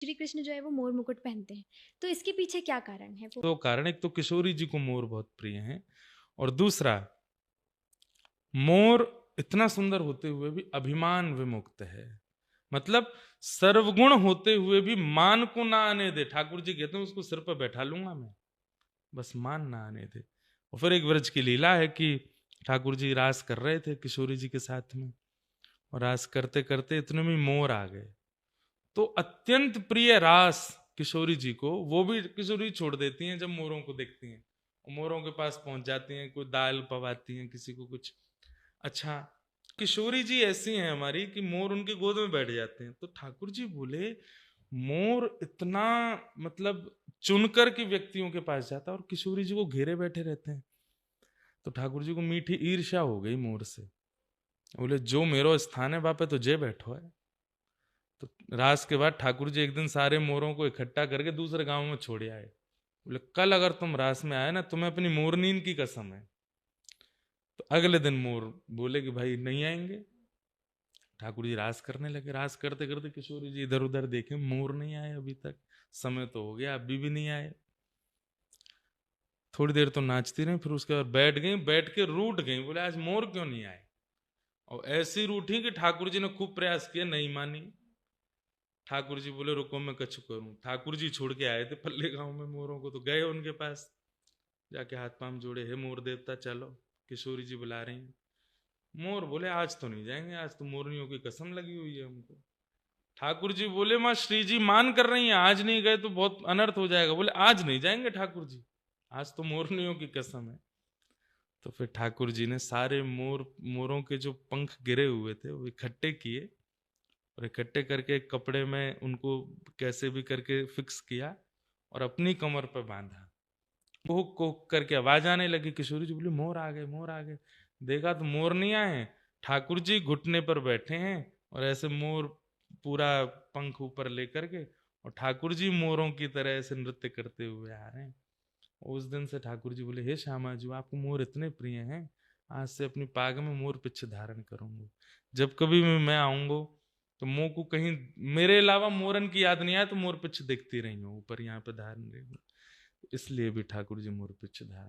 श्री कृष्ण जो है वो मोर मुकुट पहनते हैं, तो इसके पीछे क्या कारण है वो? तो कारण, एक तो किशोरी जी को मोर बहुत प्रिय है, और दूसरा, मोर इतना सुंदर होते हुए भी अभिमान विमुक्त है। मतलब सर्वगुण होते हुए भी मान को ना आने दे। ठाकुर जी कहते हैं उसको सिर पर बैठा लूंगा मैं, बस मान ना आने दे। और फिर एक व्रज की लीला है कि ठाकुर जी रास कर रहे थे किशोरी जी के साथ में, और रास करते करते इतने में मोर आ गए। तो अत्यंत प्रिय रास किशोरी जी को, वो भी किशोरी छोड़ देती हैं जब मोरों को देखती हैं, और मोरों के पास पहुंच जाती हैं, कोई दाल पवाती हैं, किसी को कुछ। अच्छा, किशोरी जी ऐसी हैं हमारी कि मोर उनकी गोद में बैठ जाते हैं। तो ठाकुर जी बोले, मोर इतना मतलब चुनकर के व्यक्तियों के पास जाता है और किशोरी जी को घेरे बैठे रहते हैं। तो ठाकुर जी को मीठी ईर्ष्या हो गई मोर से। बोले, जो मेरो स्थान है वहां तो जे बैठो है। तो रास के बाद ठाकुर जी एक दिन सारे मोरों को इकट्ठा करके दूसरे गांव में छोड़ आए। बोले, कल अगर तुम रास में आए ना, तुम्हें अपनी मोरनीन की कसम है। तो अगले दिन मोर बोले कि भाई नहीं आएंगे। ठाकुर जी रास करने लगे। रास करते करते किशोरी जी इधर उधर देखे, मोर नहीं आए अभी तक। समय तो हो गया, अभी भी नहीं आए। थोड़ी देर तो नाचती रही, फिर उसके बाद बैठ गई। बैठ के रूठ गई, बोले आज मोर क्यों नहीं आए। और ऐसी रूठी कि ठाकुर जी ने खूब प्रयास किया, नहीं मानी। ठाकुर जी बोले, रुको मैं कछु करूं। ठाकुर जी छोड़ के आए थे पल्ले गांव में मोरों को, तो गए उनके पास, जाके हाथ पांव जोड़े, हे मोर देवता चलो, किशोरी जी बुला रही हैं। मोर बोले, आज तो नहीं जाएंगे, आज तो मोरनियों की कसम लगी हुई है हमको। ठाकुर जी बोले, माँ श्री जी मान कर रही हैं, आज नहीं गए तो बहुत अनर्थ हो जाएगा। बोले, आज नहीं जाएंगे ठाकुर जी, आज तो मोरनियों की कसम है। तो फिर ठाकुर जी ने सारे मोरों के जो पंख गिरे हुए थे वो इकट्ठे किए, और इकट्ठे करके एक कपड़े में उनको कैसे भी करके फिक्स किया, और अपनी कमर पर बांधा। कुहक कुहक करके आवाज आने लगी। किशोरी जी बोली, मोर आ गए, मोर आ गए। देखा तो मोर नहीं आए, ठाकुर जी घुटने पर बैठे हैं, और ऐसे मोर पूरा पंख ऊपर लेकर के, और ठाकुर जी मोरों की तरह ऐसे नृत्य करते हुए आ रहे हैं। उस दिन से ठाकुर जी बोले, हे श्यामा जी, आपको मोर इतने प्रिय हैं, आज से अपनी पाग में मोर पिच्छ धारण करूंगा। जब कभी मैं आऊंगा तो मुंह को कहीं मेरे अलावा मोरन की याद नहीं आए तो मोर पिच्छ देखती रही हूँ ऊपर यहाँ पे धारण रही हूँ। इसलिए भी ठाकुर जी मोर पिच्छ धारण